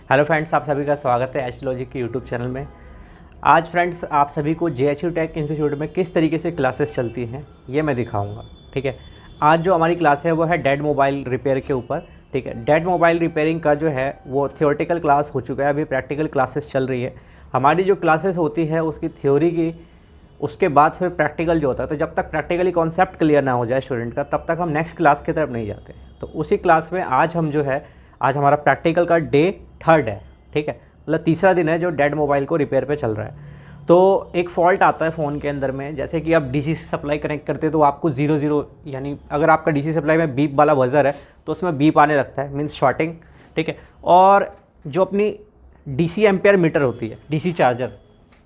Hello friends, आप सभी का स्वागत है एच लॉजिक के यूट्यूब चैनल में। आज फ्रेंड्स आप सभी को JHU टेक इंस्टीट्यूट में किस तरीके से क्लासेस चलती हैं ये मैं दिखाऊंगा। ठीक है, आज जो हमारी क्लास है वो है डेड मोबाइल रिपेयर के ऊपर। ठीक है, डेड मोबाइल रिपेयरिंग का जो है वो थियोरेटिकल क्लास हो चुका है, अभी प्रैक्टिकल क्लासेस चल रही है। हमारी जो क्लासेस होती है उसकी थ्योरी की, उसके बाद फिर प्रैक्टिकल जो होता है, तो जब तक प्रैक्टिकली कॉन्सेप्ट क्लियर ना हो जाए स्टूडेंट का तब तक हम नेक्स्ट क्लास की तरफ नहीं जाते। तो उसी क्लास में आज हम जो है, आज हमारा प्रैक्टिकल का डे 3 है। ठीक है, मतलब तीसरा दिन है जो डेड मोबाइल को रिपेयर पे चल रहा है। तो एक फ़ॉल्ट आता है फ़ोन के अंदर में, जैसे कि आप DC सप्लाई कनेक्ट करते हैं तो आपको 0 यानी अगर आपका DC सप्लाई में बीप वाला बजर है तो उसमें बीप आने लगता है, मीन्स शॉर्टिंग। ठीक है, और जो अपनी DC एम्पेयर मीटर होती है, DC चार्जर,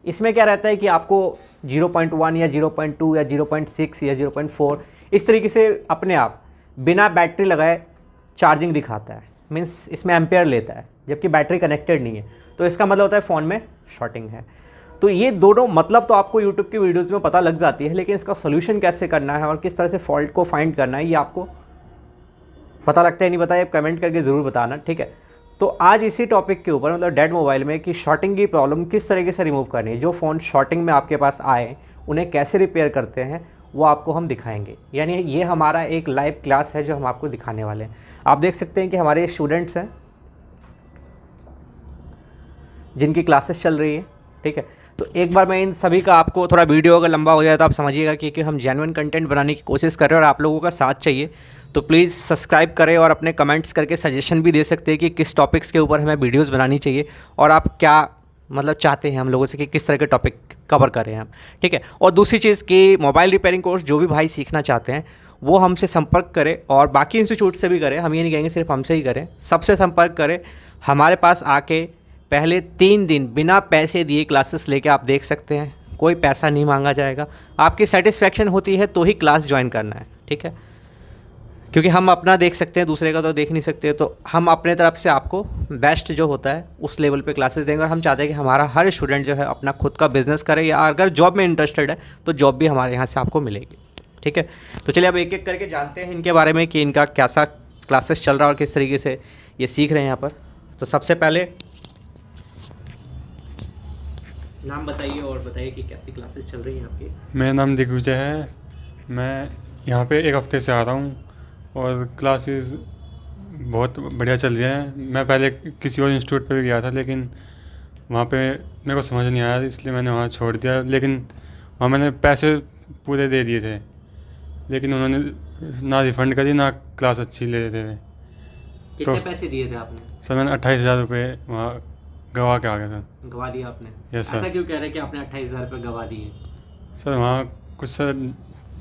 इसमें क्या रहता है कि आपको 0.1 या 0.2 या 0.6 या 0.4 इस तरीके से अपने आप बिना बैटरी लगाए चार्जिंग दिखाता है, मीन्स इसमें एम्पेयर लेता है जबकि बैटरी कनेक्टेड नहीं है। तो इसका मतलब होता है फ़ोन में शॉर्टिंग है। तो ये दोनों मतलब तो आपको यूट्यूब की वीडियोज़ में पता लग जाती है, लेकिन इसका सोल्यूशन कैसे करना है और किस तरह से फॉल्ट को फाइंड करना है ये आपको पता लगता है नहीं पता, ये कमेंट करके ज़रूर बताना। ठीक है, तो आज इसी टॉपिक के ऊपर, मतलब डेड मोबाइल में कि शॉर्टिंग की प्रॉब्लम किस तरीके से रिमूव करनी है, जो फ़ोन शॉर्टिंग में आपके पास आए उन्हें कैसे रिपेयर करते हैं वो आपको हम दिखाएंगे। यानी ये हमारा एक लाइव क्लास है जो हम आपको दिखाने वाले हैं। आप देख सकते हैं कि हमारे स्टूडेंट्स हैं जिनकी क्लासेस चल रही है। ठीक है, तो एक बार मैं इन सभी का आपको, थोड़ा वीडियो अगर लंबा हो जाए तो आप समझिएगा कि हम जेन्युइन कंटेंट बनाने की कोशिश कर रहे हैं और आप लोगों का साथ चाहिए। तो प्लीज़ सब्सक्राइब करें और अपने कमेंट्स करके सजेशन भी दे सकते हैं कि किस टॉपिक्स के ऊपर हमें वीडियोस बनानी चाहिए और आप क्या मतलब चाहते हैं हम लोगों से कि किस तरह के टॉपिक कवर करें हम। ठीक है, और दूसरी चीज़ कि मोबाइल रिपेयरिंग कोर्स जो भी भाई सीखना चाहते हैं वो हमसे संपर्क करें और बाकी इंस्टीट्यूट से भी करें। हम ये नहीं कहेंगे सिर्फ हमसे ही करें, सबसे संपर्क करें। हमारे पास आके पहले 3 दिन बिना पैसे दिए क्लासेस लेके आप देख सकते हैं, कोई पैसा नहीं मांगा जाएगा। आपकी सेटिस्फेक्शन होती है तो ही क्लास ज्वाइन करना है। ठीक है, क्योंकि हम अपना देख सकते हैं, दूसरे का तो देख नहीं सकते। तो हम अपने तरफ से आपको बेस्ट जो होता है उस लेवल पे क्लासेस देंगे और हम चाहते हैं कि हमारा हर स्टूडेंट जो है अपना खुद का बिजनेस करे, या अगर जॉब में इंटरेस्टेड है तो जॉब भी हमारे यहाँ से आपको मिलेगी। ठीक है, तो चलिए अब एक एक करके जानते हैं इनके बारे में कि इनका कैसा क्लासेस चल रहा है और किस तरीके से ये सीख रहे हैं यहाँ पर। तो सबसे पहले नाम बताइए और बताइए कि कैसी क्लासेस चल रही हैं आपकी। मेरा नाम दिग्विजय है। मैं यहाँ पे 1 हफ्ते से आ रहा हूँ और क्लासेस बहुत बढ़िया चल रही हैं। मैं पहले किसी और इंस्टीट्यूट पे भी गया था लेकिन वहाँ पे मेरे को समझ नहीं आया, इसलिए मैंने वहाँ छोड़ दिया। लेकिन वहाँ मैंने पैसे पूरे दे दिए थे, लेकिन उन्होंने ना रिफ़ंड करी ना क्लास अच्छी ले रहे थे। कितने पैसे दिए थे आपने? सर मैंने 28,000 रुपये वहाँ गवा के आ गया सर। गवा दिया आपने? Yes sir. ऐसा क्यों कह रहे हैं कि आपने 28,000 रुपये गवा दिए? सर वहाँ कुछ सर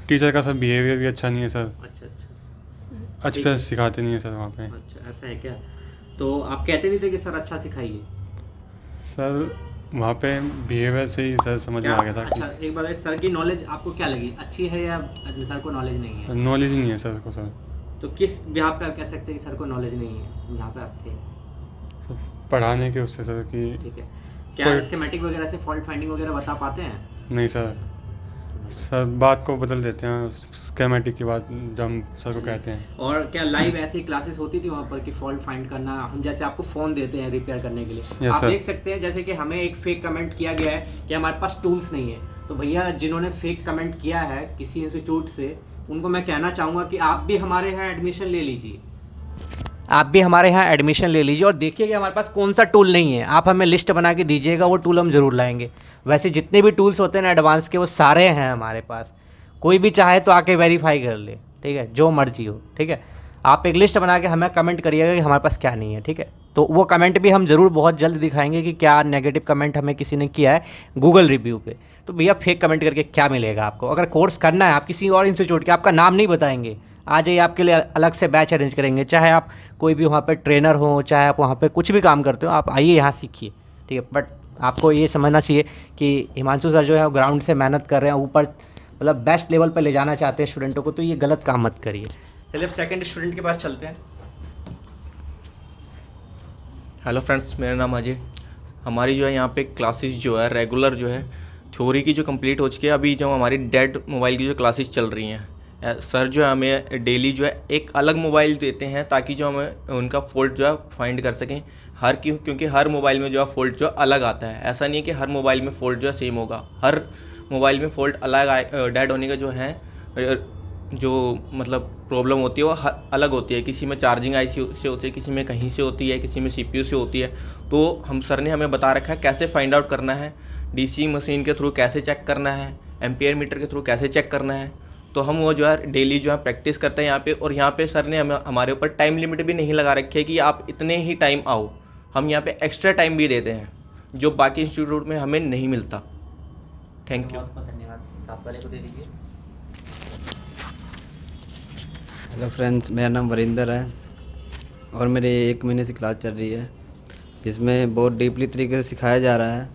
टीचर का सर बिहेवियर भी अच्छा नहीं है सर। अच्छा, अच्छे से सिखाते नहीं है सर वहाँ पे। अच्छा, ऐसा है क्या? तो आप कहते नहीं थे कि सर अच्छा सिखाइए? सर वहाँ पे बिहेवियर से ही सर समझ में आ गया था। अच्छा, एक बात है, सर की नॉलेज आपको क्या लगी, अच्छी है या सर को नॉलेज नहीं है? नॉलेज ही नहीं है सर को। सर तो किस बिहार पे आप कह सकते हैं कि सर को नॉलेज नहीं है जहाँ पे आप थे? सर पढ़ाने के उससे सर कि। ठीक है, क्या स्कीमेटिक वगैरह से फॉल्ट फाइंडिंग वगैरह बता पाते हैं? नहीं सर बात को बदल देते हैं स्कीमेटिक की बात जब हम सर को कहते हैं। और क्या लाइव ऐसी क्लासेस होती थी वहाँ पर कि फॉल्ट फाइंड करना, हम जैसे आपको फ़ोन देते हैं रिपेयर करने के लिए, आप देख सकते हैं जैसे कि हमें एक फेक कमेंट किया गया है कि हमारे पास टूल्स नहीं है। तो भैया जिन्होंने फेक कमेंट किया है किसी इंस्टीट्यूट से, उनको मैं कहना चाहूँगा कि आप भी हमारे यहाँ एडमिशन ले लीजिए, आप भी हमारे यहाँ एडमिशन ले लीजिए और देखिए कि हमारे पास कौन सा टूल नहीं है। आप हमें लिस्ट बना के दीजिएगा, वो टूल हम ज़रूर लाएंगे। वैसे जितने भी टूल्स होते हैं ना एडवांस के, वो सारे हैं हमारे पास। कोई भी चाहे तो आके वेरीफाई कर ले, ठीक है, जो मर्जी हो। ठीक है, आप एक लिस्ट बना के हमें कमेंट करिएगा कि हमारे पास क्या नहीं है। ठीक है, तो वो कमेंट भी हम ज़रूर बहुत जल्द दिखाएंगे कि क्या नेगेटिव कमेंट हमें किसी ने किया है गूगल रिव्यू पे। तो भैया फेक कमेंट करके क्या मिलेगा आपको? अगर कोर्स करना है आप किसी और इंस्टीट्यूट के, आपका नाम नहीं बताएंगे, आ जाइए, आपके लिए अलग से बैच अरेंज करेंगे। चाहे आप कोई भी वहाँ पे ट्रेनर हो, चाहे आप वहाँ पे कुछ भी काम करते हो, आप आइए यहाँ सीखिए। ठीक है, बट आपको ये समझना चाहिए कि हिमांशु सर जो है वो ग्राउंड से मेहनत कर रहे हैं, ऊपर मतलब बेस्ट लेवल पर ले जाना चाहते हैं स्टूडेंटों को, तो ये गलत काम मत करिए। चलिए अब सेकंड स्टूडेंट के पास चलते हैं। हेलो फ्रेंड्स, मेरा नाम अजय। हमारी जो है यहाँ पे क्लासेस जो है रेगुलर जो है थ्योरी की जो कंप्लीट हो चुकी है। अभी जो हमारी डेड मोबाइल की जो क्लासेस चल रही हैं सर जो है हमें डेली जो है एक अलग मोबाइल देते हैं ताकि जो हमें उनका फ़ॉल्ट जो है फाइंड कर सकें। क्योंकि हर मोबाइल में जो है फ़ॉल्ट जो अलग आता है, ऐसा नहीं है कि हर मोबाइल में फ़ॉल्ट जो है सेम होगा। हर मोबाइल में फ़ॉल्ट अलग डेड होने का जो है जो मतलब प्रॉब्लम होती है वो अलग होती है। किसी में चार्जिंग आईसी से होती है, किसी में कहीं से होती है, किसी में सीपीयू से होती है। तो हम सर ने हमें बता रखा है कैसे फाइंड आउट करना है, डीसी मशीन के थ्रू कैसे चेक करना है, एम्पियर मीटर के थ्रू कैसे चेक करना है। तो हम वो जो है डेली जो है प्रैक्टिस करते हैं यहाँ पे। और यहाँ पे सर ने हमारे ऊपर टाइम लिमिट भी नहीं लगा रखी है कि आप इतने ही टाइम आओ। हम यहाँ पे एक्स्ट्रा टाइम भी देते हैं जो बाकी इंस्टीट्यूट में हमें नहीं मिलता। Thank you. बहुत बहुत धन्यवाद। साथ वाले को दे दीजिए। हेलो फ्रेंड्स, मेरा नाम वरिंदर है और मेरे 1 महीने से क्लास चल रही है जिसमें बहुत डीपली तरीके से सिखाया जा रहा है।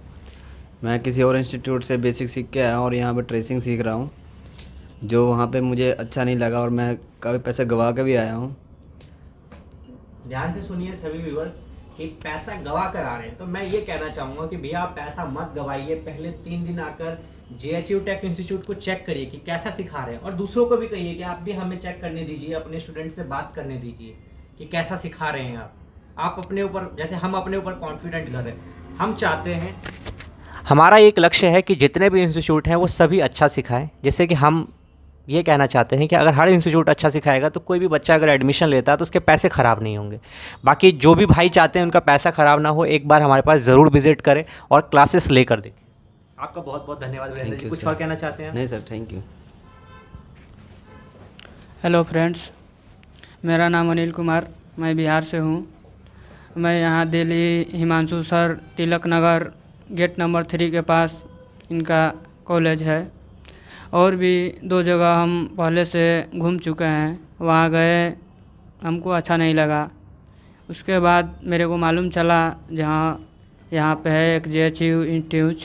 मैं किसी और इंस्टीट्यूट से बेसिक सीख के आया हूँ और यहाँ पे ट्रेसिंग सीख रहा हूँ, जो वहाँ पे मुझे अच्छा नहीं लगा और मैं काफ़ी पैसे गवा के भी आया हूँ। ध्यान से सुनिए सभी व्यूअर्स कि पैसा गवा कर आ रहे हैं, तो मैं ये कहना चाहूँगा कि भैया आप पैसा मत गवाइए। पहले 3 दिन आकर JHU टेक इंस्टीट्यूट को चेक करिए कि कैसा सिखा रहे हैं, और दूसरों को भी कहिए कि आप भी हमें चेक करने दीजिए, अपने स्टूडेंट से बात करने दीजिए कि कैसा सिखा रहे हैं आप अपने ऊपर, जैसे हम अपने ऊपर कॉन्फिडेंट कर रहे हैं। हम चाहते हैं, हमारा एक लक्ष्य है कि जितने भी इंस्टीट्यूट हैं वो सभी अच्छा सिखाएं। जैसे कि हम ये कहना चाहते हैं कि अगर हर इंस्टीट्यूट अच्छा सिखाएगा तो कोई भी बच्चा अगर एडमिशन लेता है तो उसके पैसे ख़राब नहीं होंगे। बाकी जो भी भाई चाहते हैं उनका पैसा ख़राब ना हो, एक बार हमारे पास ज़रूर विजिट करें और क्लासेस लेकर देखें। आपका बहुत बहुत धन्यवाद वीरेंद्र जी। कुछ और कहना चाहते हैं? नहीं sir, thank you. Hello friends, मेरा नाम अनिल कुमार, मैं बिहार से हूँ। मैं यहाँ Delhi Himanshu sir Tilak Nagar gate number 3 के पास इनका कॉलेज है। और भी 2 जगह हम पहले से घूम चुके हैं, वहाँ गए, हमको अच्छा नहीं लगा। उसके बाद मेरे को मालूम चला यहाँ पे है एक JHU इंस्टीट्यूट,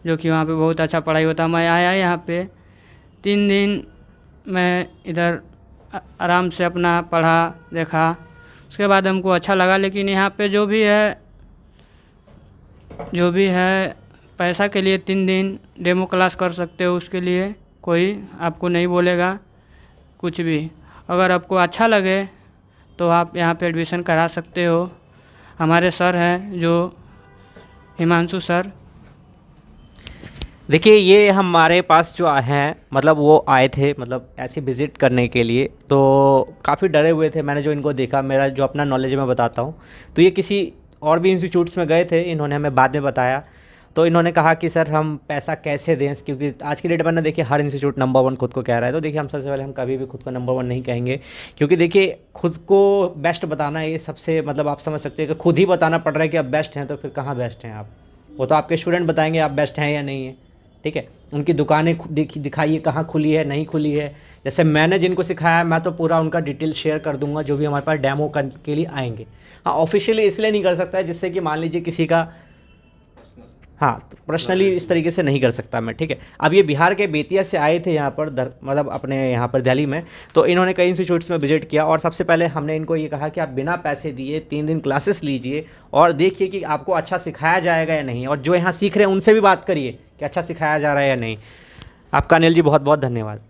जो कि वहाँ पे बहुत अच्छा पढ़ाई होता। मैं आया यहाँ पे 3 दिन मैं इधर आराम से अपना पढ़ा देखा, उसके बाद हमको अच्छा लगा। लेकिन यहाँ पे जो भी है पैसा के लिए 3 दिन डेमो क्लास कर सकते हो, उसके लिए कोई आपको नहीं बोलेगा कुछ भी। अगर आपको अच्छा लगे तो आप यहाँ पे एडमिशन करा सकते हो। हमारे सर हैं जो हिमांशु सर। देखिए ये हमारे पास जो हैं मतलब वो आए थे मतलब ऐसे विज़िट करने के लिए, तो काफ़ी डरे हुए थे। मैंने जो इनको देखा, मेरा जो अपना नॉलेज मैं बताता हूँ, तो ये किसी और भी इंस्टीट्यूट्स में गए थे, इन्होंने हमें बाद में बताया। तो इन्होंने कहा कि सर हम पैसा कैसे दें, क्योंकि आज की डेट में ना देखिए हर इंस्टीट्यूट नंबर 1 खुद को कह रहा है। तो देखिए हम सबसे पहले हम कभी भी खुद को नंबर 1 नहीं कहेंगे, क्योंकि देखिए खुद को बेस्ट बताना ये सबसे मतलब आप समझ सकते हैं कि खुद ही बताना पड़ रहा है कि आप बेस्ट हैं, तो फिर कहाँ बेस्ट हैं आप? वो तो आपके स्टूडेंट बताएंगे आप बेस्ट हैं या नहीं है। ठीक है, उनकी दुकानें दिखाइए कहाँ खुली है, नहीं खुली है। जैसे मैंने जिनको सिखाया मैं तो पूरा उनका डिटेल शेयर कर दूंगा जो भी हमारे पास डेमो के लिए आएंगे। हाँ, ऑफिशियली इसलिए नहीं कर सकता है जिससे कि मान लीजिए किसी का, हाँ, तो पर्सनली इस तरीके से नहीं कर सकता मैं। ठीक है, अब ये बिहार के बेतिया से आए थे यहाँ पर मतलब अपने यहाँ पर दिल्ली में, तो इन्होंने कई इंस्टीट्यूट्स में विजिट किया और सबसे पहले हमने इनको ये कहा कि आप बिना पैसे दिए 3 दिन क्लासेस लीजिए और देखिए कि आपको अच्छा सिखाया जाएगा या नहीं, और जो यहाँ सीख रहे हैं उनसे भी बात करिए कि अच्छा सिखाया जा रहा है या नहीं। आपका अनिल जी बहुत बहुत धन्यवाद।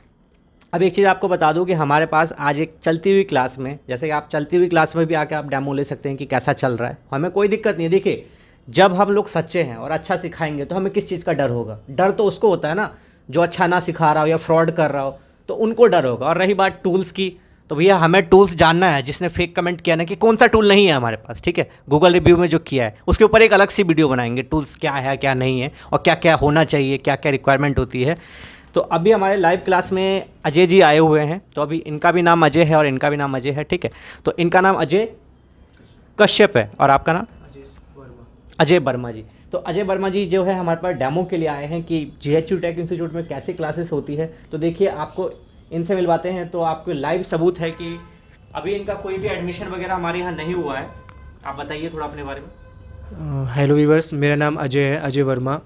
अब एक चीज़ आपको बता दूं कि हमारे पास आज एक चलती हुई क्लास में, जैसे कि आप चलती हुई क्लास में भी आके आप डेमो ले सकते हैं कि कैसा चल रहा है, हमें कोई दिक्कत नहीं है। देखिए जब हम लोग सच्चे हैं और अच्छा सिखाएंगे तो हमें किस चीज़ का डर होगा? डर तो उसको होता है ना जो अच्छा ना सिखा रहा हो या फ्रॉड कर रहा हो, तो उनको डर होगा। और रही बात टूल्स की, तो भैया हमें टूल्स जानना है। जिसने फेक कमेंट किया ना कि कौन सा टूल नहीं है हमारे पास, ठीक है, गूगल रिव्यू में जो किया है उसके ऊपर एक अलग सी वीडियो बनाएंगे, टूल्स क्या है क्या नहीं है और क्या क्या होना चाहिए, क्या क्या रिक्वायरमेंट होती है। तो अभी हमारे लाइव क्लास में अजय जी आए हुए हैं, तो अभी इनका भी नाम अजय है और इनका भी नाम अजय है। ठीक है, तो इनका नाम अजय कश्यप है और आपका नाम अजय वर्मा जी। तो अजय वर्मा जी जो है हमारे पास डेमो के लिए आए हैं कि JHU टेक इंस्टीट्यूट में कैसे क्लासेस होती है। तो देखिए आपको इनसे मिलवाते हैं, तो आपको लाइव सबूत है कि अभी इनका कोई भी एडमिशन वगैरह हमारे यहाँ नहीं हुआ है। आप बताइए थोड़ा अपने बारे में। हेलो वीवर्स, मेरा नाम अजय है, अजय वर्मा।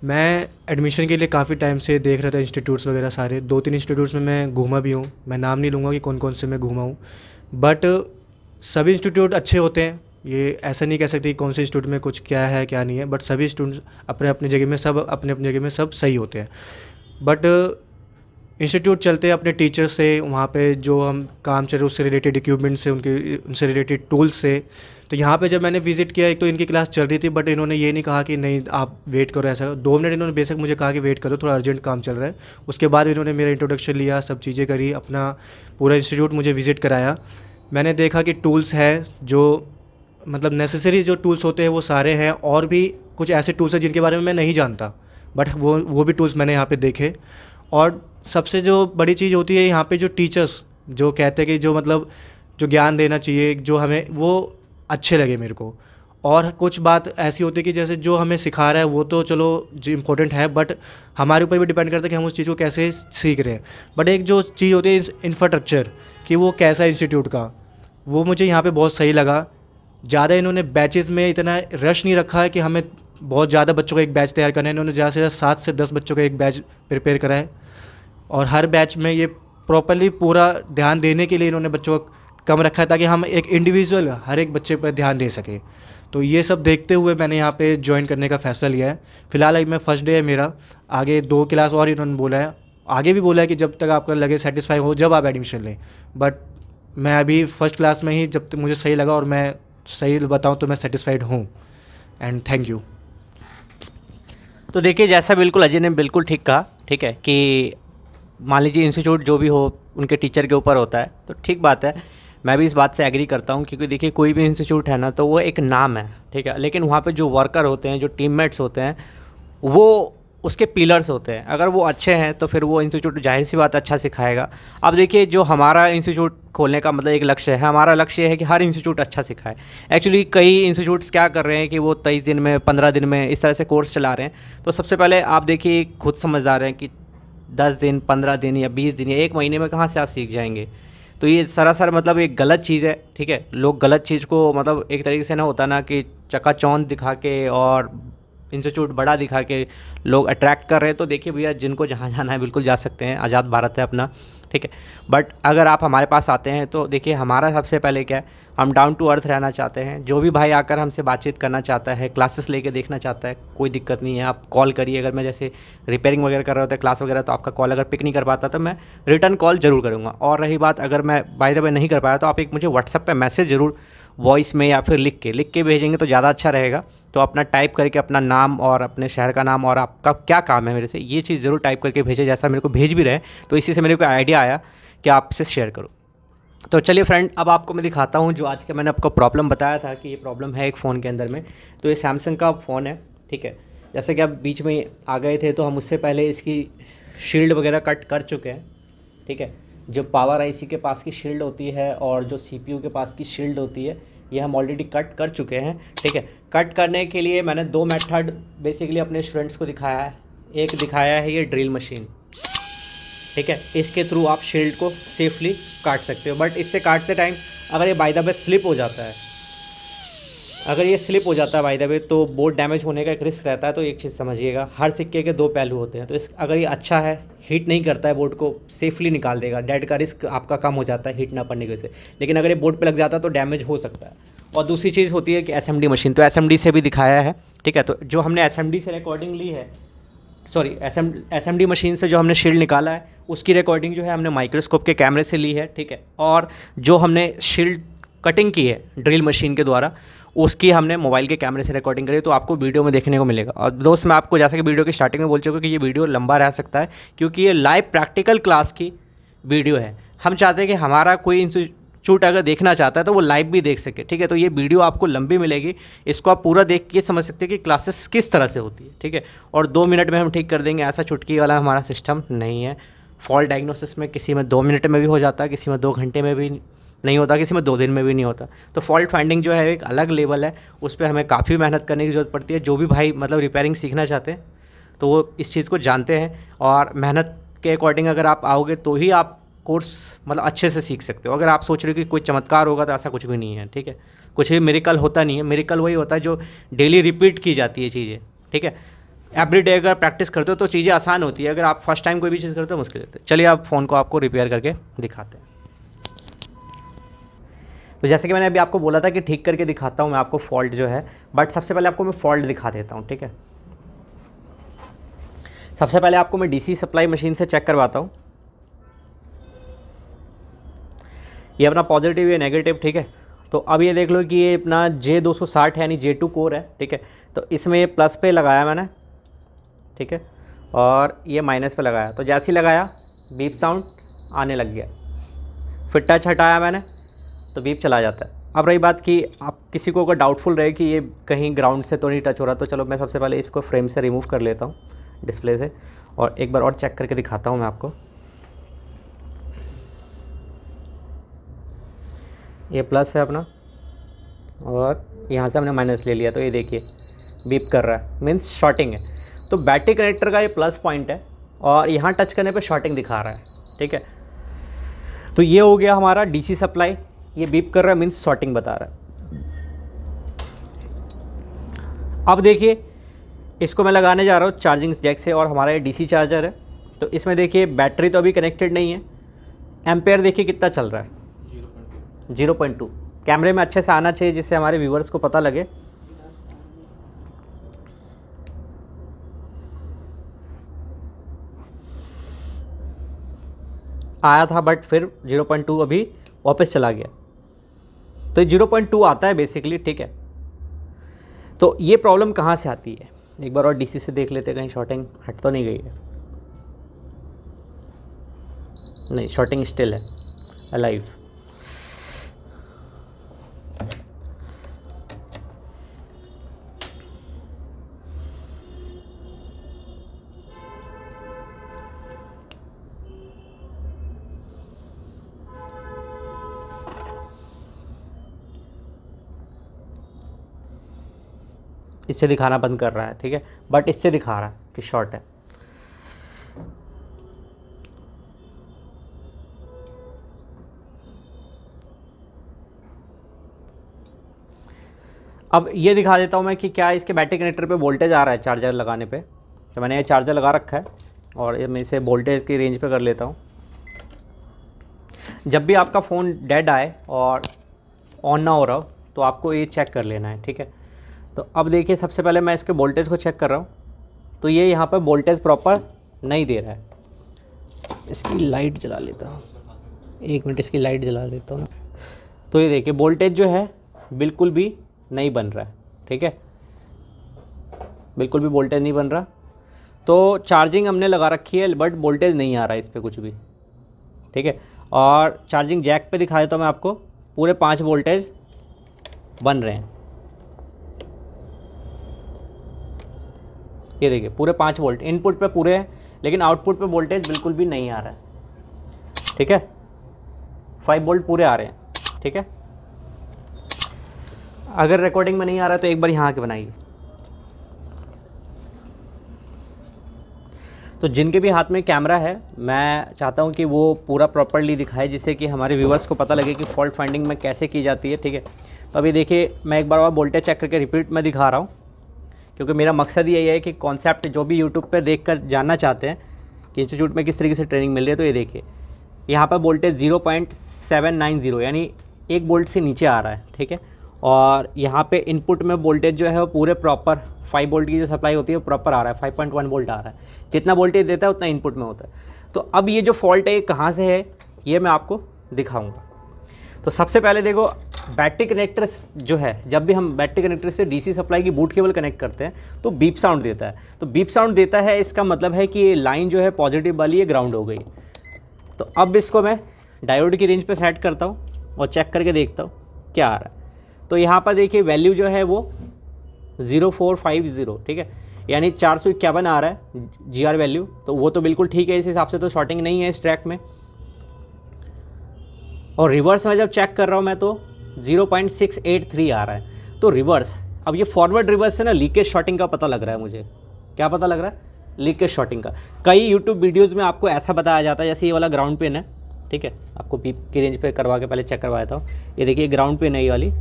मैं एडमिशन के लिए काफ़ी टाइम से देख रहा था इंस्टीट्यूट्स वगैरह सारे, 2-3 इंस्टीट्यूट्स में मैं घूमा भी हूँ। मैं नाम नहीं लूँगा कि कौन कौन से मैं घूमा हूँ, बट सभी इंस्टीट्यूट अच्छे होते हैं। ये ऐसा नहीं कह सकते कि कौन से इंस्टीट्यूट में कुछ क्या है क्या नहीं है, बट सभी स्टूडेंट्स अपने अपनी जगह में सब अपने अपनी जगह में सब सही होते हैं। बट इंस्टीट्यूट चलते हैं अपने टीचर से, वहाँ पे जो हम काम चल रहे उससे रिलेटेड इक्विपमेंट से, उनसे रिलेटेड टूल्स से। तो यहाँ पे जब मैंने विज़िट किया, एक तो इनकी क्लास चल रही थी, बट इन्होंने ये नहीं कहा कि नहीं आप वेट करो, ऐसा 2 मिनट इन्होंने बेशक मुझे कहा कि वेट करो, थोड़ा अर्जेंट काम चल रहा है। उसके बाद इन्होंने मेरा इंट्रोडक्शन लिया, सब चीज़ें करी, अपना पूरा इंस्टीट्यूट मुझे विज़िट कराया। मैंने देखा कि टूल्स है जो मतलब नेसेसरी जो टूल्स होते हैं वो सारे हैं, और भी कुछ ऐसे टूल्स हैं जिनके बारे में मैं नहीं जानता, बट वो भी टूल्स मैंने यहाँ पे देखे। और सबसे जो बड़ी चीज़ होती है यहाँ पे जो टीचर्स जो कहते हैं कि जो मतलब जो ज्ञान देना चाहिए जो हमें, वो अच्छे लगे मेरे को। और कुछ बात ऐसी होती है कि जैसे जो हमें सिखा रहा है वो तो चलो जो इम्पोर्टेंट है, बट हमारे ऊपर भी डिपेंड करता है कि हम उस चीज़ को कैसे सीख रहे हैं। बट एक जो चीज़ होती है इंफ्रास्ट्रक्चर कि वो कैसा इंस्टीट्यूट का, वो मुझे यहाँ पे बहुत सही लगा। ज़्यादा इन्होंने बैचेस में इतना रश नहीं रखा है कि हमें बहुत ज़्यादा बच्चों का एक बैच तैयार करना है। इन्होंने ज़्यादा से ज़्यादा 7 से 10 बच्चों का एक बैच प्रिपेयर करा है, और हर बैच में ये प्रॉपर्ली पूरा ध्यान देने के लिए इन्होंने बच्चों को कम रखा है, ताकि हम एक इंडिविजुअल हर एक बच्चे पर ध्यान दे सकें। तो ये सब देखते हुए मैंने यहाँ पे ज्वाइन करने का फ़ैसला लिया है। फ़िलहाल अभी मैं फर्स्ट डे है मेरा, आगे 2 क्लास और इन्होंने बोला है, आगे भी बोला है कि जब तक आपका लगे सेटिस्फाई हो जब आप एडमिशन लें। बट मैं अभी फर्स्ट क्लास में ही जब तक मुझे सही लगा, और मैं सही बताऊँ तो मैं सेटिस्फाइड हूँ। And thank you. तो देखिए, जैसा बिल्कुल अजय ने बिल्कुल ठीक कहा, ठीक है, कि मान लीजिए इंस्टीट्यूट जो भी हो उनके टीचर के ऊपर होता है, तो ठीक बात है, मैं भी इस बात से एग्री करता हूँ। क्योंकि देखिए कोई भी इंस्टीट्यूट है ना, तो वो एक नाम है, ठीक है, लेकिन वहाँ पे जो वर्कर होते हैं, जो टीममेट्स होते हैं, वो उसके पिलर्स होते हैं। अगर वो अच्छे हैं तो फिर वो इंस्टीट्यूट जाहिर सी बात अच्छा सिखाएगा। अब देखिए, जो हमारा इंस्टीट्यूट खोलने का मतलब एक लक्ष्य है, हमारा लक्ष्य है कि हर इंस्टीट्यूट अच्छा सिखाए। एक्चुअली कई इंस्टीट्यूट्स क्या कर रहे हैं कि वो 23 दिन में, 15 दिन में इस तरह से कोर्स चला रहे हैं। तो सबसे पहले आप देखिए, खुद समझदार हैं कि 10 दिन, 15 दिन या 20 दिन या 1 महीने में कहाँ से आप सीख जाएंगे। तो ये सरासर मतलब एक गलत चीज़ है, ठीक है। लोग गलत चीज़ को मतलब एक तरीके से ना होता ना कि चकाचौंध दिखा के और इंस्टीट्यूट बड़ा दिखा के लोग अट्रैक्ट कर रहे हैं। तो देखिए भैया, जिनको जहाँ जाना है बिल्कुल जा सकते हैं, आज़ाद भारत है अपना, ठीक है। बट अगर आप हमारे पास आते हैं तो देखिए, हमारा सबसे पहले क्या है, हम डाउन टू अर्थ रहना चाहते हैं। जो भी भाई आकर हमसे बातचीत करना चाहता है, क्लासेस लेके देखना चाहता है, कोई दिक्कत नहीं है, आप कॉल करिए। अगर मैं जैसे रिपेयरिंग वगैरह कर रहा होता है, क्लास वगैरह, तो आपका कॉल अगर पिक नहीं कर पाता तो मैं रिटर्न कॉल ज़रूर करूँगा। और रही बात, अगर मैं बाय द वे नहीं कर पाया तो आप एक मुझे व्हाट्सएप पे मैसेज ज़रूर, वॉइस में या फिर लिख के भेजेंगे तो ज़्यादा अच्छा रहेगा। तो अपना टाइप करके अपना नाम और अपने शहर का नाम और आपका क्या काम है मेरे से, ये चीज़ ज़रूर टाइप करके भेजें, जैसा मेरे को भेज भी रहे। तो इसी से मेरे को आइडिया आया कि आपसे शेयर करूँ। तो चलिए फ्रेंड, अब आपको मैं दिखाता हूँ जो आज के मैंने आपको प्रॉब्लम बताया था कि ये प्रॉब्लम है एक फ़ोन के अंदर में। तो ये सैमसंग का फ़ोन है, ठीक है। जैसे कि आप बीच में आ गए थे, तो हम उससे पहले इसकी शील्ड वगैरह कट कर चुके हैं, ठीक है। जो पावर आईसी के पास की शील्ड होती है और जो सीपीयू के पास की शील्ड होती है, ये हम ऑलरेडी कट कर चुके हैं, ठीक है। कट करने के लिए मैंने 2 मेथड बेसिकली अपने स्टूडेंट्स को दिखाया है। एक दिखाया है ये ड्रिल मशीन, ठीक है, इसके थ्रू आप शील्ड को सेफली काट सकते हो। बट इससे काटते टाइम अगर ये बाय द वे स्लिप हो जाता है, अगर ये स्लिप हो जाता है बाय द वे, तो बोर्ड डैमेज होने का एक रिस्क रहता है। तो एक चीज़ समझिएगा, हर सिक्के के 2 पहलू होते हैं। तो अगर ये अच्छा है, हीट नहीं करता है, बोर्ड को सेफली निकाल देगा, डेड का रिस्क आपका कम हो जाता है हीट ना पड़ने की वजह से। लेकिन अगर ये बोर्ड पे लग जाता है तो डैमेज हो सकता है। और दूसरी चीज़ होती है कि एसएमडी मशीन, तो एसएमडी से भी दिखाया है, ठीक है। तो जो हमने एसएमडी से रिकॉर्डिंग ली है, सॉरी एसएमडी मशीन से जो हमने शील्ड निकाला है, उसकी रिकॉर्डिंग जो है हमने माइक्रोस्कोप के कैमरे से ली है, ठीक है। और जो हमने शील्ड कटिंग की है ड्रिल मशीन के द्वारा, उसकी हमने मोबाइल के कैमरे से रिकॉर्डिंग करी। तो आपको वीडियो में देखने को मिलेगा। और दोस्त, मैं आपको जैसा कि वीडियो की स्टार्टिंग में बोल चुका कि ये वीडियो लंबा रह सकता है, क्योंकि ये लाइव प्रैक्टिकल क्लास की वीडियो है। हम चाहते हैं कि हमारा कोई इंस्टीट्यूट अगर देखना चाहता है तो वो लाइव भी देख सके, ठीक है। तो ये वीडियो आपको लंबी मिलेगी, इसको आप पूरा देख के समझ सकते हैं कि क्लासेस किस तरह से होती है, ठीक है। और 2 मिनट में हम ठीक कर देंगे, ऐसा चुटकी वाला हमारा सिस्टम नहीं है। फॉल्ट डायग्नोसिस में किसी में 2 मिनट में भी हो जाता है, किसी में 2 घंटे में भी नहीं होता, किसी में 2 दिन में भी नहीं होता। तो फॉल्ट फाइंडिंग जो है एक अलग लेवल है, उस पर हमें काफ़ी मेहनत करने की ज़रूरत पड़ती है। जो भी भाई मतलब रिपेयरिंग सीखना चाहते हैं तो वो इस चीज़ को जानते हैं, और मेहनत के अकॉर्डिंग अगर आप आओगे तो ही आप कोर्स मतलब अच्छे से सीख सकते हो। अगर आप सोच रहे हो कि कोई चमत्कार होगा, तो ऐसा कुछ भी नहीं है, ठीक है। कुछ भी मिरेकल होता नहीं है। मिरेकल वही होता है जो डेली रिपीट की जाती है चीज़ें, ठीक है। एवरी डे अगर प्रैक्टिस करते हो तो चीज़ें आसान होती है। अगर आप फर्स्ट टाइम कोई भी चीज़ करते हो मुश्किल होती है। चलिए आप फ़ोन को आपको रिपेयर करके दिखाते हैं। तो जैसे कि मैंने अभी आपको बोला था कि ठीक करके दिखाता हूँ मैं आपको फॉल्ट जो है, बट सबसे पहले आपको मैं फॉल्ट दिखा देता हूँ, ठीक है। सबसे पहले आपको मैं डीसी सप्लाई मशीन से चेक करवाता हूँ, ये अपना पॉजिटिव, ये नेगेटिव, ठीक है। तो अब ये देख लो कि ये अपना J260 है यानी J2 कोर है, ठीक है। तो इसमें ये प्लस पे लगाया मैंने, ठीक है, और ये माइनस पे लगाया। तो जैसे ही लगाया बीप साउंड आने लग गया, फिर टच हटाया मैंने तो बीप चला जाता है। अब रही बात कि आप किसी को अगर डाउटफुल रहे कि ये कहीं ग्राउंड से तो नहीं टच हो रहा, तो चलो मैं सबसे पहले इसको फ्रेम से रिमूव कर लेता हूँ डिस्प्ले से, और एक बार और चेक करके दिखाता हूँ मैं आपको। ये प्लस है अपना और यहाँ से हमने माइनस ले लिया, तो ये देखिए बीप कर रहा है, मीन्स शॉर्टिंग है। तो बैटरी कनेक्टर का ये प्लस पॉइंट है, और यहाँ टच करने पे शॉर्टिंग दिखा रहा है, ठीक है। तो ये हो गया हमारा डीसी सप्लाई, ये बीप कर रहा है मीन्स शॉर्टिंग बता रहा है। अब देखिए इसको मैं लगाने जा रहा हूँ चार्जिंग जैक से, और हमारा ये डीसी चार्जर है। तो इसमें देखिए बैटरी तो अभी कनेक्टेड नहीं है, एम्पेयर देखिए कितना चल रहा है, 0.2। कैमरे में अच्छे से आना चाहिए जिससे हमारे व्यूवर्स को पता लगे। आया था बट फिर 0.2 अभी वापस चला गया, तो 0.2 आता है बेसिकली, ठीक है। तो ये प्रॉब्लम कहाँ से आती है, एक बार और डीसी से देख लेते हैं, कहीं शॉर्टिंग हट तो नहीं गई है। नहीं, शॉर्टिंग स्टिल है अलाइव। इससे दिखाना बंद कर रहा है, ठीक है, बट इससे दिखा रहा है कि शॉर्ट है। अब ये दिखा देता हूँ मैं कि क्या इसके बैटरी कनेक्टर पे वोल्टेज आ रहा है चार्जर लगाने पे। तो मैंने ये चार्जर लगा रखा है और ये मैं इसे वोल्टेज की रेंज पे कर लेता हूँ। जब भी आपका फ़ोन डेड आए और ऑन ना हो रहा हो तो आपको ये चेक कर लेना है, ठीक है। तो अब देखिए सबसे पहले मैं इसके वोल्टेज को चेक कर रहा हूँ, तो ये यहाँ पर वोल्टेज प्रॉपर नहीं दे रहा है। इसकी लाइट जला लेता हूँ, 1 मिनट इसकी लाइट जला देता हूँ। तो ये देखिए वोल्टेज जो है बिल्कुल भी नहीं बन रहा है, ठीक है, बिल्कुल भी वोल्टेज नहीं बन रहा। तो चार्जिंग हमने लगा रखी है बट वोल्टेज नहीं आ रहा है इस पर कुछ भी, ठीक है। और चार्जिंग जैक पे दिखा देता हूँ मैं आपको, पूरे 5 वोल्टेज बन रहे हैं। ये देखिए पूरे 5 वोल्ट इनपुट पे पूरे हैं, लेकिन आउटपुट पे वोल्टेज बिल्कुल भी नहीं आ रहा है, ठीक है। 5 वोल्ट पूरे आ रहे हैं, ठीक है। अगर रिकॉर्डिंग में नहीं आ रहा है तो एक बार यहाँ के बनाइए। तो जिनके भी हाथ में कैमरा है मैं चाहता हूँ कि वो पूरा प्रॉपर्ली दिखाए, जिससे कि हमारे व्यूवर्स को पता लगे कि फॉल्ट फाइंडिंग में कैसे की जाती है, ठीक है। तो अभी देखिए मैं एक बार और वोल्टेज चेक करके रिपीट में दिखा रहा हूँ, क्योंकि मेरा मकसद यही है कि कॉन्सेप्ट जो भी यूट्यूब पे देखकर जानना चाहते हैं कि इंस्टीट्यूट में किस तरीके से ट्रेनिंग मिल रही है, तो ये देखिए यहाँ पर वोल्टेज 0.790 यानी 1 वोल्ट से नीचे आ रहा है, ठीक है। और यहाँ पे इनपुट में वोल्टेज जो है वो पूरे प्रॉपर 5 वोल्ट की जो सप्लाई होती है वो प्रॉपर आ रहा है, 5.1 वोल्ट आ रहा है। जितना वोल्टेज देता है उतना इनपुट में होता है। तो अब ये जो फॉल्ट है ये कहाँ से है ये मैं आपको दिखाऊँगा। तो सबसे पहले देखो बैटरी कनेक्टर जो है, जब भी हम बैटरी कनेक्टर से डीसी सप्लाई की बूट केबल कनेक्ट करते हैं तो बीप साउंड देता है। तो बीप साउंड देता है, इसका मतलब है कि ये लाइन जो है पॉजिटिव वाली ये ग्राउंड हो गई। तो अब इसको मैं डायोड की रेंज पे सेट करता हूँ और चेक करके देखता हूँ क्या आ रहा है। तो यहाँ पर देखिए वैल्यू जो है वो 0450, ठीक है, यानी 451 आ रहा है GR वैल्यू। तो वो तो बिल्कुल ठीक है, इस हिसाब से तो शॉर्टिंग नहीं है इस ट्रैक में। और रिवर्स में जब चेक कर रहा हूँ मैं तो 0.683 आ रहा है। तो रिवर्स, अब ये फॉरवर्ड रिवर्स से ना लीकेज शॉर्टिंग का पता लग रहा है मुझे। क्या पता लग रहा है? लीकेज शॉर्टिंग का। कई यूट्यूब वीडियोज़ में आपको ऐसा बताया जाता है, जैसे ये वाला ग्राउंड पिन है, ठीक है, आपको बीप की रेंज पे करवा के पहले चेक करवाया था। ये देखिए ग्राउंड पिन है ये वाली,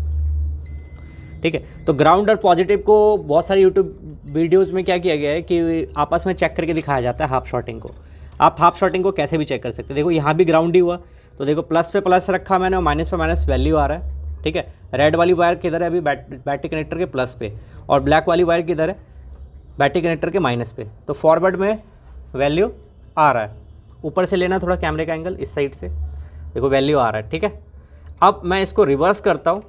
ठीक है। तो ग्राउंड और पॉजिटिव को बहुत सारे यूट्यूब वीडियोज़ में क्या किया गया है कि आपस में चेक करके दिखाया जाता है हाफ शॉर्टिंग को। आप हाफ शॉर्टिंग को कैसे भी चेक कर सकते हैं। देखो यहाँ भी ग्राउंड ही हुआ, तो देखो प्लस पे प्लस रखा मैंने और माइनस पे माइनस वैल्यू आ रहा है, ठीक है। रेड वाली वायर किधर है अभी बैटरी कनेक्टर के प्लस पे, और ब्लैक वाली वायर किधर है बैटरी कनेक्टर के माइनस पे। तो फॉरवर्ड में वैल्यू आ रहा है। ऊपर से लेना थोड़ा कैमरे का एंगल, इस साइड से देखो वैल्यू आ रहा है, ठीक है। अब मैं इसको रिवर्स करता हूँ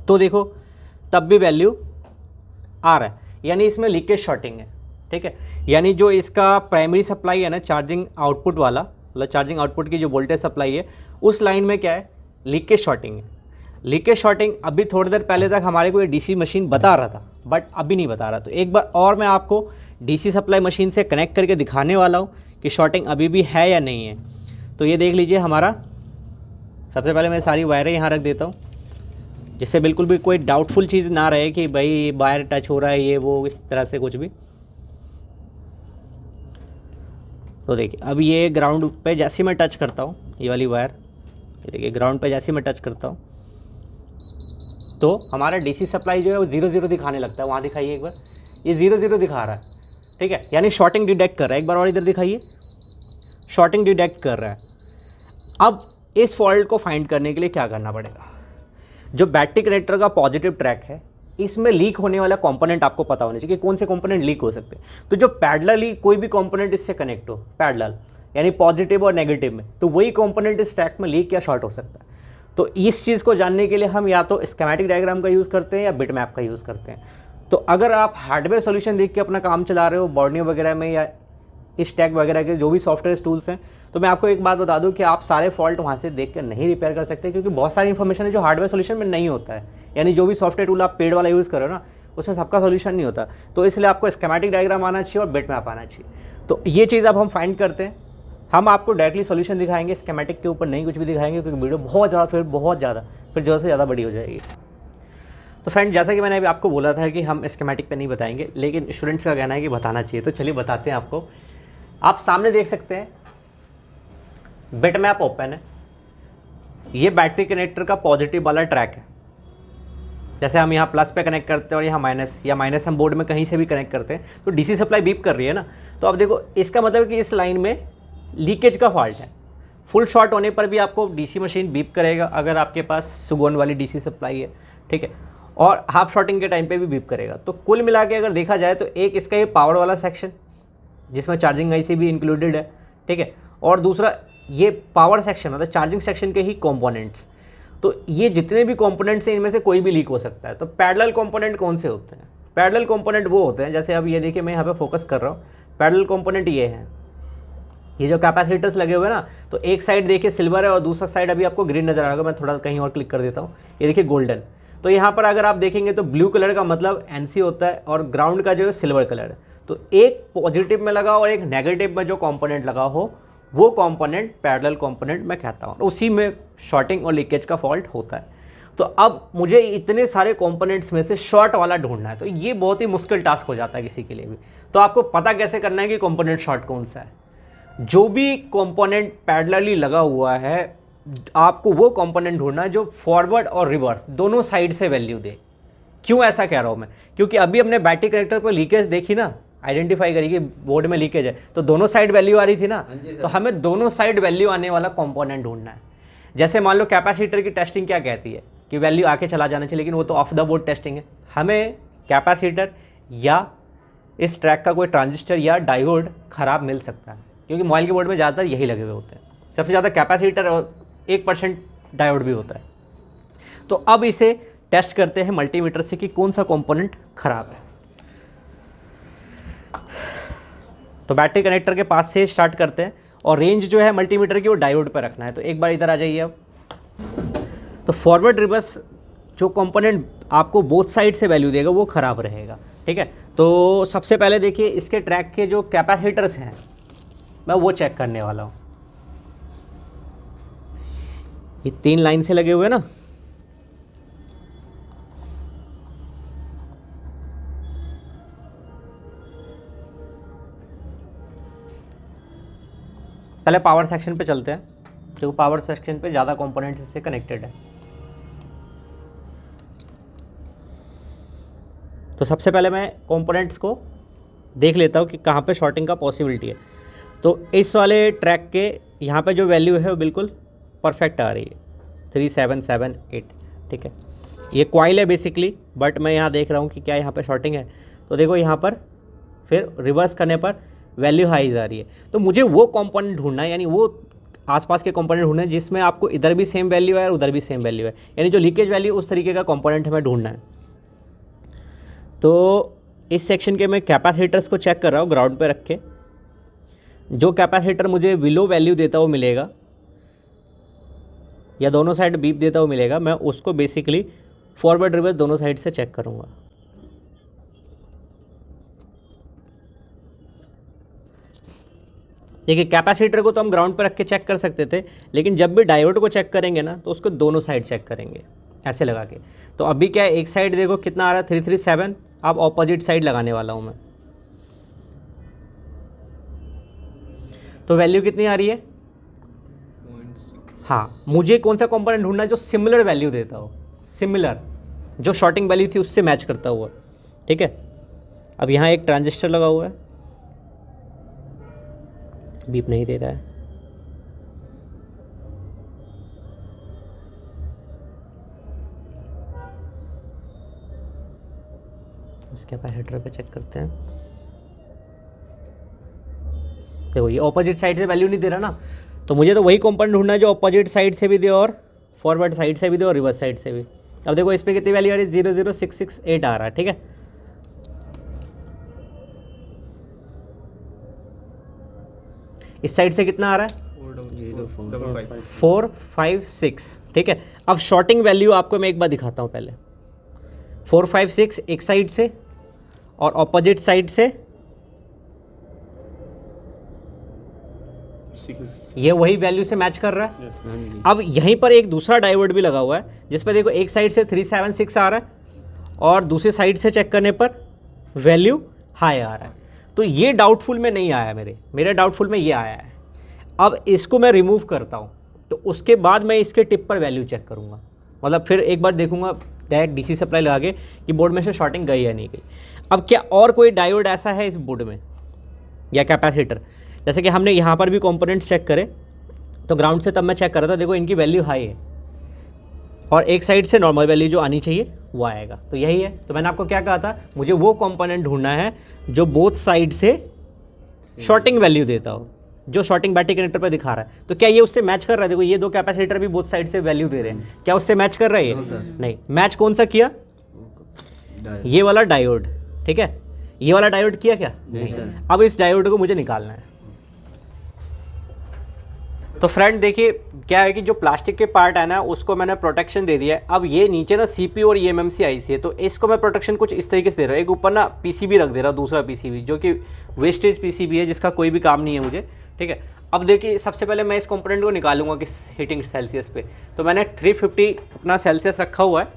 तो देखो तब भी वैल्यू आ रहा है, यानी इसमें लीकेज शॉर्टिंग है। ठीक है, यानी जो इसका प्राइमरी सप्लाई है ना चार्जिंग आउटपुट वाला, मतलब चार्जिंग आउटपुट की जो वोल्टेज सप्लाई है उस लाइन में क्या है, लीकेज शॉर्टिंग है। लीकेज शॉर्टिंग अभी थोड़ी देर पहले तक हमारे को ये डीसी मशीन बता रहा था, बट अभी नहीं बता रहा। तो एक बार और मैं आपको डीसी सप्लाई मशीन से कनेक्ट करके दिखाने वाला हूँ कि शॉर्टिंग अभी भी है या नहीं है। तो ये देख लीजिए हमारा, सबसे पहले मैं सारी वायरें यहाँ रख देता हूँ जिससे बिल्कुल भी कोई डाउटफुल चीज़ ना रहे कि भाई वायर टच हो रहा है ये वो, इस तरह से कुछ भी। तो देखिए अब ये ग्राउंड पे जैसे मैं टच करता हूँ, ये वाली वायर, ये देखिए ग्राउंड पे जैसे मैं टच करता हूँ तो हमारा डीसी सप्लाई जो है वो 0 दिखाने लगता है। वहाँ दिखाइए एक बार, ये 0 दिखा रहा है। ठीक है, यानी शॉर्टिंग डिटेक्ट कर रहा है। एक बार और इधर दिखाइए, शॉर्टिंग डिटेक्ट कर रहा है। अब इस फॉल्ट को फाइंड करने के लिए क्या करना पड़ेगा, जो बैटरी कनेक्टर का पॉजिटिव ट्रैक है इसमें लीक होने वाला कंपोनेंट आपको पता होना चाहिए कि कौन से कंपोनेंट लीक हो सकते हैं। तो जो पैरेलली कोई भी कंपोनेंट इससे कनेक्ट हो, पैरेलल यानी पॉजिटिव और नेगेटिव में, तो वही कंपोनेंट इस ट्रैक में लीक या शॉर्ट हो सकता है। तो इस चीज़ को जानने के लिए हम या तो स्कीमेटिक डायग्राम का यूज़ करते हैं या बिट मैप का यूज़ करते हैं। तो अगर आप हार्डवेयर सॉल्यूशन देख के अपना काम चला रहे हो बॉर्नियो वगैरह में या इस टैग वगैरह के जो भी सॉफ्टवेयर टूल्स हैं, तो मैं आपको एक बात बता दूं कि आप सारे फॉल्ट वहाँ से देख कर नहीं रिपेयर कर सकते, क्योंकि बहुत सारी इन्फॉर्मेशन है जो हार्डवेयर सॉल्यूशन में नहीं होता है। यानी जो भी सॉफ्टवेयर टूल आप पेड वाला यूज़ करो ना, उसमें सबका सॉल्यूशन नहीं होता। तो इसलिए आपको स्कीमेटिक डायग्राम आना चाहिए और बिट मैप आना चाहिए। तो ये चीज़ अब हम फाइंड करते हैं। हम आपको डायरेक्टली सॉल्यूशन दिखाएंगे, स्कीमेटिक के ऊपर नहीं कुछ भी दिखाएंगे, क्योंकि वीडियो बहुत ज़्यादा फिर ज़्यादा से ज़्यादा बड़ी हो जाएगी। तो फ्रेंड, जैसा कि मैंने अभी आपको बोला था कि हम स्कीमेटिक पे नहीं बताएंगे, लेकिन स्टूडेंट्स का कहना है कि बताना चाहिए, तो चलिए बताते हैं आपको। आप सामने देख सकते हैं बिट मैप ओपन है। ये बैटरी कनेक्टर का पॉजिटिव वाला ट्रैक है। जैसे हम यहाँ प्लस पे कनेक्ट करते हैं और यहाँ माइनस, या माइनस हम बोर्ड में कहीं से भी कनेक्ट करते हैं, तो डीसी सप्लाई बीप कर रही है ना। तो अब देखो इसका मतलब कि इस लाइन में लीकेज का फॉल्ट है। फुल शॉर्ट होने पर भी आपको डीसी मशीन बीप करेगा अगर आपके पास सुगोन वाली डीसी सप्लाई है। ठीक है, और हाफ शॉर्टिंग के टाइम पे भी बीप करेगा। तो कुल मिला के अगर देखा जाए तो एक इसका ये पावर वाला सेक्शन जिसमें चार्जिंग आईसी भी इंक्लूडेड है। ठीक है, और दूसरा ये पावर सेक्शन मतलब चार्जिंग सेक्शन के ही कंपोनेंट्स। तो ये जितने भी कंपोनेंट्स हैं इनमें से कोई भी लीक हो सकता है। तो पैरेलल कंपोनेंट कौन से होते हैं? पैरेलल कंपोनेंट वो होते हैं, जैसे अब ये देखिए मैं यहाँ पे फोकस कर रहा हूँ। पैरेलल कंपोनेंट ये हैं, ये जो कैपेसिटर्स लगे हुए हैं ना, तो एक साइड देखिए सिल्वर है और दूसरा साइड अभी आपको ग्रीन नजर आ रहा है। मैं थोड़ा कहीं और क्लिक कर देता हूँ, ये देखिए गोल्डन। तो यहाँ पर अगर आप देखेंगे तो ब्लू कलर का मतलब एनसी होता है और ग्राउंड का जो है सिल्वर कलर है। तो एक पॉजिटिव में लगा और एक नेगेटिव में जो कंपोनेंट लगा हो वो कंपोनेंट पैरेलल कंपोनेंट मैं कहता हूँ। उसी में शॉर्टिंग और लीकेज का फॉल्ट होता है। तो अब मुझे इतने सारे कंपोनेंट्स में से शॉर्ट वाला ढूंढना है, तो ये बहुत ही मुश्किल टास्क हो जाता है किसी के लिए भी। तो आपको पता कैसे करना है कि कंपोनेंट शॉर्ट कौन सा है? जो भी कंपोनेंट पैरेलली लगा हुआ है आपको वो कंपोनेंट ढूंढना है जो फॉरवर्ड और रिवर्स दोनों साइड से वैल्यू दे। क्यों ऐसा कह रहा हूँ मैं? क्योंकि अभी हमने बैटरी कनेक्टर पर लीकेज देखी ना, आइडेंटिफाई करी कि बोर्ड में लीकेज है, तो दोनों साइड वैल्यू आ रही थी ना। तो हमें दोनों साइड वैल्यू आने वाला कंपोनेंट ढूंढना है। जैसे मान लो कैपेसिटर की टेस्टिंग क्या कहती है कि वैल्यू आके चला जाना चाहिए, लेकिन वो तो ऑफ द बोर्ड टेस्टिंग है। हमें कैपेसिटर या इस ट्रैक का कोई ट्रांजिस्टर या डायोड खराब मिल सकता है, क्योंकि मोबाइल के बोर्ड में ज़्यादातर यही लगे हुए होते हैं। सबसे ज़्यादा कैपेसिटर और 1% डायोड भी होता है। तो अब इसे टेस्ट करते हैं मल्टीमीटर से कि कौन सा कंपोनेंट खराब है। तो बैटरी कनेक्टर के पास से स्टार्ट करते हैं और रेंज जो है मल्टीमीटर की वो डायोड पर रखना है। तो एक बार इधर आ जाइए अब। तो फॉरवर्ड रिवर्स जो कंपोनेंट आपको बोथ साइड से वैल्यू देगा वो ख़राब रहेगा। ठीक है, तो सबसे पहले देखिए इसके ट्रैक के जो कैपेसिटर्स हैं मैं वो चेक करने वाला हूँ। ये 3 लाइन से लगे हुए ना, पहले पावर सेक्शन पे चलते हैं, क्योंकि पावर सेक्शन पे ज़्यादा कंपोनेंट्स इससे कनेक्टेड है। तो सबसे पहले मैं कंपोनेंट्स को देख लेता हूँ कि कहाँ पे शॉर्टिंग का पॉसिबिलिटी है। तो इस वाले ट्रैक के यहाँ पे जो वैल्यू है वो बिल्कुल परफेक्ट आ रही है 3778। ठीक है, ये कॉइल है बेसिकली, बट मैं यहाँ देख रहा हूँ कि क्या यहाँ पे शॉर्टिंग है। तो देखो यहाँ पर फिर रिवर्स करने पर वैल्यू हाईज आ रही है। तो मुझे वो कंपोनेंट ढूंढना है, यानी वो आसपास के कंपोनेंट ढूंढने हैं जिसमें आपको इधर भी सेम वैल्यू है और उधर भी सेम वैल्यू है, यानी जो लीकेज वैल्यू उस तरीके का कंपोनेंट हमें ढूंढना है। तो इस सेक्शन के मैं कैपेसिटर्स को चेक कर रहा हूँ ग्राउंड पे रख के। जो कैपेसिटर मुझे बिलो वैल्यू देता हुआ मिलेगा या दोनों साइड बीप देता हुआ मिलेगा, मैं उसको बेसिकली फॉरवर्ड रिवर्स दोनों साइड से चेक करूँगा। देखिए कैपेसिटर को तो हम ग्राउंड पर रख के चेक कर सकते थे, लेकिन जब भी डायोड को चेक करेंगे ना तो उसको दोनों साइड चेक करेंगे ऐसे लगा के। तो अभी क्या है, एक साइड देखो कितना आ रहा है 337, अब ऑपोजिट साइड लगाने वाला हूँ मैं। तो वैल्यू कितनी आ रही है? हाँ, मुझे कौन सा कंपोनेंट ढूंढना है जो सिमिलर वैल्यू देता हो, सिमिलर जो शॉर्टिंग वैल्यू थी उससे मैच करता हुआ। ठीक है, अब यहाँ एक ट्रांजिस्टर लगा हुआ है, बीप नहीं दे रहा है। इस कैपेसिटर पे चेक करते हैं। देखो ये ऑपोजिट साइड से वैल्यू नहीं दे रहा ना, तो मुझे तो वही कंपोनेंट ढूंढना है जो ऑपोजिट साइड से भी दे और फॉरवर्ड साइड से भी दे और रिवर्स साइड से भी। अब देखो इस पे कितनी वैल्यू आ रही है, 00668 आ रहा है। ठीक है, इस साइड से कितना आ रहा है 456। ठीक है, अब शॉर्टिंग वैल्यू आपको मैं एक बार दिखाता हूँ पहले। 456 एक साइड से और ऑपोजिट साइड से ये वही वैल्यू से मैच कर रहा है। अब यहीं पर एक दूसरा डायोड भी लगा हुआ है जिस पर देखो एक साइड से 376 आ रहा है और दूसरी साइड से चेक करने पर वैल्यू हाई आ रहा है। तो ये डाउटफुल में नहीं आया, मेरे डाउटफुल में ये आया है। अब इसको मैं रिमूव करता हूँ तो उसके बाद मैं इसके टिप पर वैल्यू चेक करूँगा, मतलब फिर एक बार देखूँगा डायरेक्ट डीसी सप्लाई लगा के कि बोर्ड में से शॉर्टिंग गई या नहीं गई। अब क्या और कोई डायोड ऐसा है इस बोर्ड में या कैपेसिटर, जैसे कि हमने यहाँ पर भी कंपोनेंट्स चेक करे तो ग्राउंड से तब मैं चेक कर रहा था, देखो इनकी वैल्यू हाई है और एक साइड से नॉर्मल वैल्यू जो आनी चाहिए वो आएगा। तो यही है, तो मैंने आपको क्या कहा था, मुझे वो कंपोनेंट ढूंढना है जो बोथ साइड से शॉर्टिंग वैल्यू देता हो, जो शॉर्टिंग बैटरी कनेक्टर पर दिखा रहा है। तो क्या ये उससे मैच कर रहा है? देखो ये दो कैपेसिटर भी बोथ साइड से वैल्यू दे रहे हैं, क्या उससे मैच कर रहा है ये? नहीं। मैच कौन सा किया? ये वाला डायोड। ठीक है, ये वाला डायोड किया क्या? नहीं। अब इस डायोड को मुझे निकालना है। तो फ्रेंड देखिए क्या है कि जो प्लास्टिक के पार्ट है ना उसको मैंने प्रोटेक्शन दे दिया है। अब ये नीचे ना सीपीयू और ईएमएमसी आईसी है, तो इसको मैं प्रोटेक्शन कुछ इस तरीके से दे रहा हूँ। एक ऊपर ना पीसीबी रख दे रहा हूँ, दूसरा पीसीबी जो कि वेस्टेज पीसीबी है जिसका कोई भी काम नहीं है मुझे। ठीक है, अब देखिए सबसे पहले मैं इस कंपोनेंट को निकालूंगा किस हीटिंग सेल्सियस पे। तो मैंने 350 अपना सेल्सियस रखा हुआ है,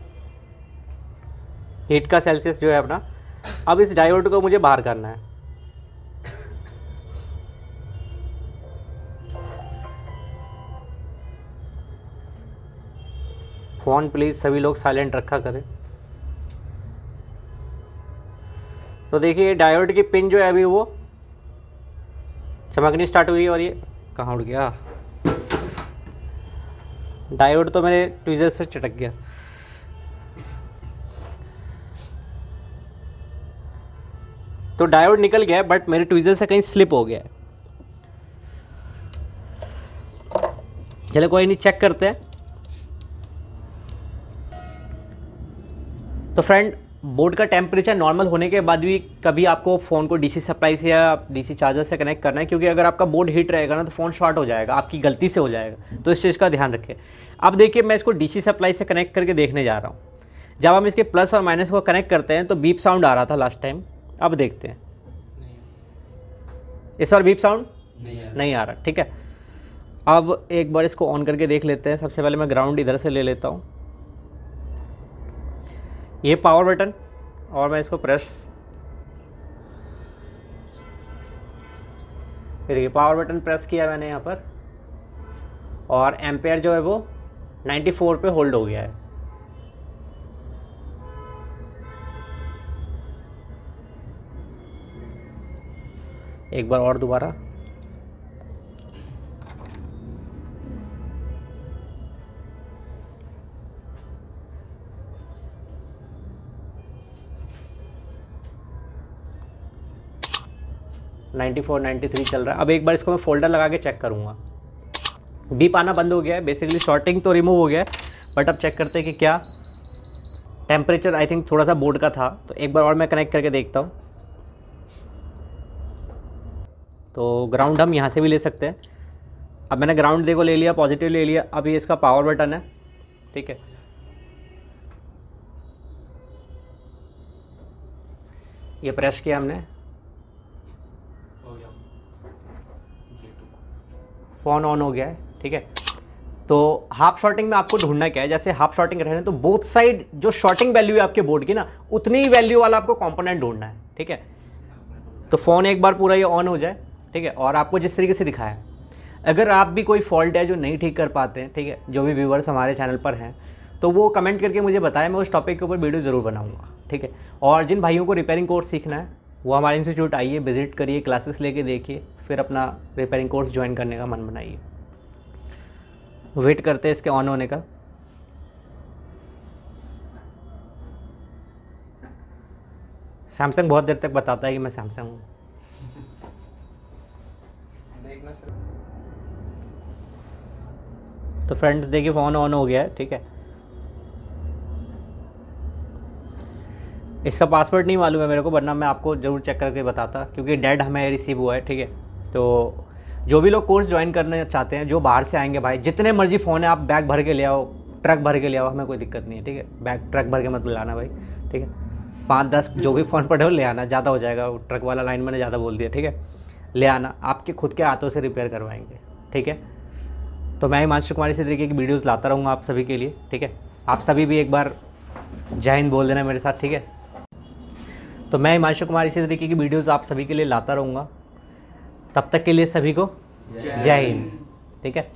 हीट का सेल्सियस जो है अपना। अब इस डायोड को मुझे बाहर करना है। फ़ोन प्लीज़ सभी लोग साइलेंट रखा करें। तो देखिए डायोड की पिन जो है अभी वो चमकनी स्टार्ट हुई और ये कहाँ उड़ गया, डायोड तो मेरे ट्विज़र से चटक गया। तो डायोड निकल गया है बट मेरे ट्विज़र से कहीं स्लिप हो गया है। चलो कोई नहीं, चेक करते हैं। तो फ्रेंड बोर्ड का टेम्परेचर नॉर्मल होने के बाद भी कभी आपको फ़ोन को डीसी सप्लाई से या डीसी चार्जर से कनेक्ट करना है, क्योंकि अगर आपका बोर्ड हीट रहेगा ना तो फ़ोन शॉर्ट हो जाएगा, आपकी गलती से हो जाएगा। तो इस चीज़ का ध्यान रखें। अब देखिए मैं इसको डीसी सप्लाई से कनेक्ट करके देखने जा रहा हूँ। जब हम इसके प्लस और माइनस को कनेक्ट करते हैं तो बीप साउंड आ रहा था लास्ट टाइम। अब देखते हैं इस बार बीप साउंड नहीं आ रहा। ठीक है, अब एक बार इसको ऑन करके देख लेते हैं। सबसे पहले मैं ग्राउंड इधर से ले लेता हूँ, ये पावर बटन, और मैं इसको प्रेस, देखिए पावर बटन प्रेस किया मैंने यहाँ पर और एम्पेयर जो है वो 94 पे होल्ड हो गया है। एक बार और दोबारा, $94, $93 चल रहा है। अब एक बार इसको मैं फोल्डर लगा के चेक करूँगा। बीप आना बंद हो गया है, बेसिकली शॉर्टिंग तो रिमूव हो गया है। बट अब चेक करते हैं कि क्या टेम्परेचर, आई थिंक थोड़ा सा बोर्ड का था, तो एक बार और मैं कनेक्ट करके देखता हूँ। तो ग्राउंड हम यहाँ से भी ले सकते हैं। अब मैंने ग्राउंड देखो ले लिया, पॉजिटिव ले लिया। अब ये इसका पावर बटन है, ठीक है। ये प्रेस किया हमने, फ़ोन ऑन हो गया है, ठीक है। तो हाफ शॉर्टिंग में आपको ढूंढना क्या है, जैसे हाफ शॉर्टिंग रहे हैं तो बोथ साइड जो शॉर्टिंग वैल्यू है आपके बोर्ड की ना, उतनी ही वैल्यू वाला आपको कंपोनेंट ढूंढना है, ठीक है। तो फ़ोन एक बार पूरा ये ऑन हो जाए, ठीक है, और आपको जिस तरीके से दिखाया, अगर आप भी कोई फॉल्ट है जो नहीं ठीक कर पाते हैं, ठीक है, जो भी व्यूवर्स हमारे चैनल पर हैं, तो वो कमेंट करके मुझे बताएं, मैं उस टॉपिक के ऊपर वीडियो ज़रूर बनाऊंगा, ठीक है। और जिन भाइयों को रिपेयरिंग कोर्स सीखना है वो हमारे इंस्टीट्यूट आइए, विजिट करिए, क्लासेस लेके देखिए, फिर अपना रिपेयरिंग कोर्स ज्वाइन करने का मन बनाइए। वेट करते हैं इसके ऑन होने का। सैमसंग बहुत देर तक बताता है कि मैं सैमसंग हूँ। तो फ्रेंड्स देखिए फ़ोन ऑन हो गया है, ठीक है। इसका पासवर्ड नहीं मालूम है मेरे को, वरना मैं आपको ज़रूर चेक करके बताता, क्योंकि डेड हमें रिसीव हुआ है, ठीक है। तो जो भी लोग कोर्स ज्वाइन करना चाहते हैं, जो बाहर से आएंगे भाई, जितने मर्जी फ़ोन है आप बैग भर के ले आओ, ट्रक भर के ले आओ, हमें कोई दिक्कत नहीं है, ठीक है। बैग ट्रक भर के मत लाना भाई, ठीक है। 5-10 जो भी फ़ोन पड़े हो ले आना, ज़्यादा हो जाएगा, ट्रक वाला लाइन मैंने ज़्यादा बोल दिया, ठीक है। ले आना, आपके खुद के हाथों से रिपेयर करवाएंगे, ठीक है। तो मैं हिमांशु कुमार इसी तरीके की वीडियोस लाता रहूँगा आप सभी के लिए, ठीक है। आप सभी भी एक बार जय हिंद बोल देना मेरे साथ, ठीक है। तो मैं हिमांशु कुमार इसी तरीके की वीडियोस आप सभी के लिए लाता रहूँगा। तब तक के लिए सभी को जय हिंद, ठीक है।